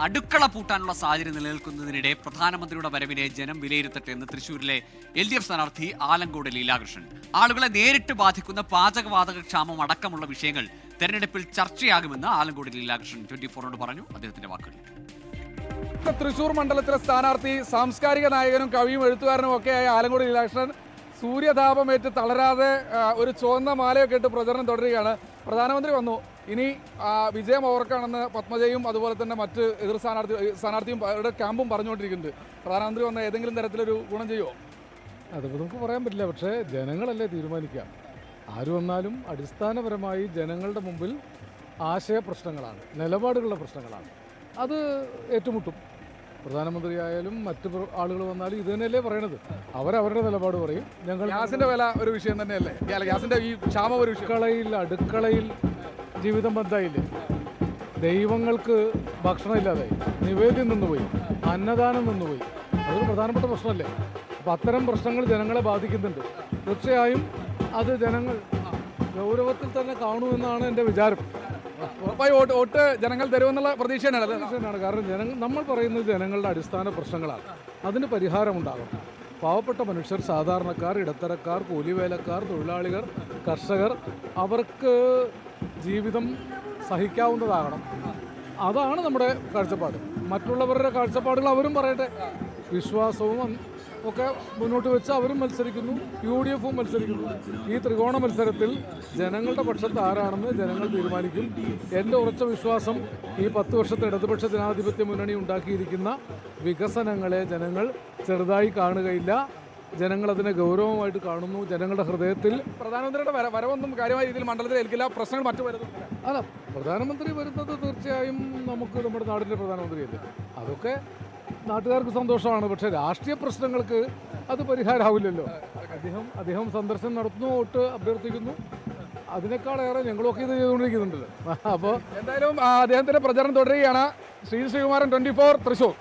അടുക്കള പൂട്ടാനുള്ള സാഹചര്യം നിലനിൽക്കുന്നതിനിടെ പ്രധാനമന്ത്രിയുടെ വരവിനെ ജനം വിലയിരുത്തട്ടെ എന്ന് തൃശൂരിലെ LDF സ്ഥാനാർത്ഥി ആലങ്കോട് ലീലാകൃഷ്ണൻ. ആളുകളെ നേരിട്ട് ബാധിക്കുന്ന പാചകവാതക ക്ഷാമം അടക്കമുള്ള വിഷയങ്ങൾ തെരഞ്ഞെടുപ്പിൽ ചർച്ചയാകുമെന്ന് ആലങ്കോട് ലീലാകൃഷ്ണൻ 24 പറഞ്ഞു. അദ്ദേഹത്തിന്റെ വാക്കുകൾ. തൃശൂർ മണ്ഡലത്തിലെ സ്ഥാനാർത്ഥി സാംസ്കാരിക നായകനും കവിയും എഴുത്തുകാരനും ഒക്കെയായ ആലങ്കോട് ലീലാകൃഷ്ണൻ സൂര്യതാപമേറ്റ് തളരാതെ ഒരു ചുവന്ന മാലയൊക്കെ ഇട്ട് പ്രചരണം തുടരുകയാണ്. പ്രധാനമന്ത്രി വന്നു, ഇനി വിജയം ഓർക്കാണെന്ന് പത്മജയും അതുപോലെ തന്നെ മറ്റ് എതിർ സ്ഥാനാർത്ഥിയും അവരുടെ ക്യാമ്പും പറഞ്ഞുകൊണ്ടിരിക്കുന്നുണ്ട്. പ്രധാനമന്ത്രി വന്ന ഏതെങ്കിലും തരത്തിലൊരു ഗുണം ചെയ്യുമോ? അതിപ്പോൾ നമുക്ക് പറയാൻ പറ്റില്ല. പക്ഷേ ജനങ്ങളല്ലേ തീരുമാനിക്കുക. ആര് വന്നാലും അടിസ്ഥാനപരമായി ജനങ്ങളുടെ മുമ്പിൽ ആശയ പ്രശ്നങ്ങളാണ്, നിലപാടുകളുടെ പ്രശ്നങ്ങളാണ്. അത് ഏറ്റുമുട്ടും. പ്രധാനമന്ത്രിയായാലും മറ്റ് ആളുകൾ വന്നാലും ഇത് തന്നെയല്ലേ പറയണത്. അവരവരുടെ നിലപാട് പറയും. ഞങ്ങൾ ഗ്യാസിന്റെ വില ഒരു വിഷയം തന്നെയല്ലേ? ഗ്യാസിന്റെ ഈ ക്ഷാമം ഒരു അടുക്കളയിൽ ജീവിതം ബന്ധായില്ലേ? ദൈവങ്ങൾക്ക് ഭക്ഷണം ഇല്ലാതായി, നിവേദ്യം നിന്നുപോയി, അന്നദാനം നിന്നുപോയി. അതൊരു പ്രധാനപ്പെട്ട പ്രശ്നമല്ലേ? അപ്പം അത്തരം പ്രശ്നങ്ങൾ ജനങ്ങളെ ബാധിക്കുന്നുണ്ട്. തീർച്ചയായും അത് ജനങ്ങൾ ഗൗരവത്തിൽ തന്നെ കാണുമെന്നാണ് എൻ്റെ വിചാരം. വോട്ട് ജനങ്ങൾ തരുമെന്നുള്ള പ്രതീക്ഷയാണ്. കാരണം നമ്മൾ പറയുന്നത് ജനങ്ങളുടെ അടിസ്ഥാന പ്രശ്നങ്ങളാണ്. അതിന് പരിഹാരമുണ്ടാകും. പാവപ്പെട്ട മനുഷ്യർ, സാധാരണക്കാർ, ഇടത്തരക്കാർ, കൂലിവേലക്കാർ, തൊഴിലാളികൾ, കർഷകർ, അവർക്ക് ജീവിതം സഹിക്കാവുന്നതാകണം. അതാണ് നമ്മുടെ കാഴ്ചപ്പാട്. മറ്റുള്ളവരുടെ കാഴ്ചപ്പാടുകൾ അവരും പറയട്ടെ. വിശ്വാസവും ഒക്കെ മുന്നോട്ട് വെച്ച് അവരും മത്സരിക്കുന്നു, UDFും മത്സരിക്കുന്നു. ഈ ത്രികോണ മത്സരത്തിൽ ജനങ്ങളുടെ പക്ഷത്ത് ആരാണെന്ന് ജനങ്ങൾ തീരുമാനിക്കും. എൻ്റെ ഉറച്ച വിശ്വാസം ഈ 10 വർഷത്തെ ഇടതുപക്ഷ ജനാധിപത്യ മുന്നണി ഉണ്ടാക്കിയിരിക്കുന്ന വികസനങ്ങളെ ജനങ്ങൾ ചെറുതായി കാണുകയില്ല. ജനങ്ങൾ അതിനെ ഗൗരവമായിട്ട് കാണുന്നു. ജനങ്ങളുടെ ഹൃദയത്തിൽ പ്രധാനമന്ത്രിയുടെ വരവൊന്നും കാര്യമായ രീതിയിൽ മണ്ഡലത്തിൽ ഏൽക്കില്ല. പ്രശ്നങ്ങൾ മറ്റു വരുന്നില്ല. അല്ല, പ്രധാനമന്ത്രി വരുന്നത് തീർച്ചയായും നമുക്ക് നമ്മുടെ നാടിൻ്റെ പ്രധാനമന്ത്രിയല്ലേ, അതൊക്കെ നാട്ടുകാർക്ക് സന്തോഷമാണ്. പക്ഷേ രാഷ്ട്രീയ പ്രശ്നങ്ങൾക്ക് അത് പരിഹാരമാവില്ലല്ലോ. അദ്ദേഹം സന്ദർശനം നടത്തുന്നു, വോട്ട് അഭ്യർത്ഥിക്കുന്നു. അതിനേക്കാളേറെ ഞങ്ങളൊക്കെ ഇത് ചെയ്തുകൊണ്ടിരിക്കുന്നുണ്ടല്ലോ. അപ്പോൾ എന്തായാലും അദ്ദേഹത്തിൻ്റെ പ്രചരണം തുടരുകയാണ്. ശ്രീകുമാരൻ 24 തൃശൂർ.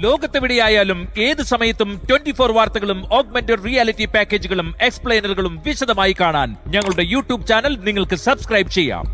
ലോകത്തെവിടെയായാലും ഏത് സമയത്തും 24 വാർത്തകളും ഓഗ്മെന്റഡ് റിയാലിറ്റി പാക്കേജുകളും എക്സ്പ്ലെയിനറുകളും വിശദമായി കാണാൻ ഞങ്ങളുടെ YouTube ചാനൽ നിങ്ങൾക്ക് സബ്സ്ക്രൈബ് ചെയ്യാം.